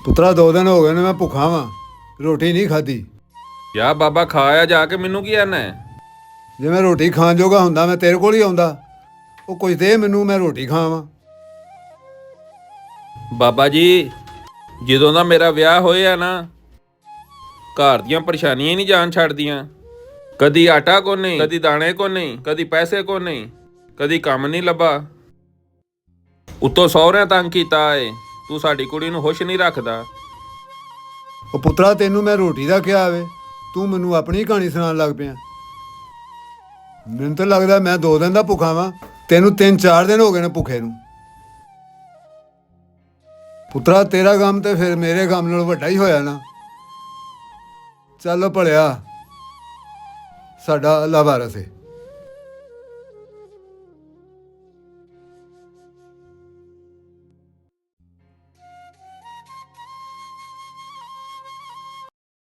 ਪੁੱਤਰਾ 2 ਦਿਨ ਹੋ ਗਏ ਨੇ ਮੈਂ ਭੁੱਖਾ ਵਾਂ, ਰੋਟੀ ਨਹੀਂ ਖਾਧੀ। ਯਾ ਬਾਬਾ ਖਾਇਆ ਜਾ ਕੇ ਮੈਨੂੰ ਕੀ ਆਨਾ ਹੈ? ਜੇ ਮੈਂ ਰੋਟੀ ਖਾਣ ਜੋਗਾ ਹੁੰਦਾ ਮੈਂ ਤੇਰੇ ਕੋਲ ਹੀ ਆਉਂਦਾ। ਉਹ ਕੁਝ ਦੇ ਮੈਨੂੰ, ਮੈਂ ਰੋਟੀ ਖਾਵਾਂ। ਬਾਬਾ ਜੀ ਜਦੋਂ ਦਾ ਮੇਰਾ ਵਿਆਹ ਹੋਇਆ ਨਾ, ਘਰ ਦੀਆਂ ਪਰੇਸ਼ਾਨੀਆਂ ਹੀ ਨਹੀਂ ਜਾਨ ਛੱਡਦੀਆਂ। ਕਦੀ ਆਟਾ ਕੋ ਨਹੀਂ, ਕਦੀ ਦਾਣੇ ਕੋ ਨਹੀਂ, ਕਦੀ ਪੈਸੇ ਕੋ ਨਹੀਂ, ਕਦੀ ਕੰਮ ਨਹੀਂ ਲੱਭਾ। ਉੱਤੋਂ ਸਹੁਰਿਆਂ ਤੰਗ ਕੀਤਾ ਏ, ਤੂੰ ਸਾਡੀ ਕੁੜੀ ਨੂੰ ਖੁਸ਼ ਨਹੀਂ ਰੱਖਦਾ। ਉਹ ਪੁੱਤਰਾ ਤੈਨੂੰ ਮੈਂ ਰੋਟੀ ਦਾ ਕਿਹਾ ਵੇ, ਤੂੰ ਮੈਨੂੰ ਆਪਣੀ ਕਹਾਣੀ ਸੁਣਾਉਣ ਲੱਗ ਪਿਆ। ਮੈਨੂੰ ਤਾਂ ਲੱਗਦਾ ਮੈਂ 2 ਦਿਨ ਦਾ ਭੁੱਖਾ ਵਾਂ, ਤੈਨੂੰ 3-4 ਦਿਨ ਹੋ ਗਏ ਨੇ ਭੁੱਖੇ ਨੂੰ। ਪੁੱਤਰਾ ਤੇਰਾ ਕੰਮ ਤੇ ਫਿਰ ਮੇਰੇ ਕੰਮ ਨਾਲੋਂ ਵੱਡਾ ਹੀ ਹੋਇਆ ਨਾ। ਚੱਲ ਭਲਿਆ, ਸਾਡਾ ਅੱਲਾ ਵਾਰਸ ਹੈ।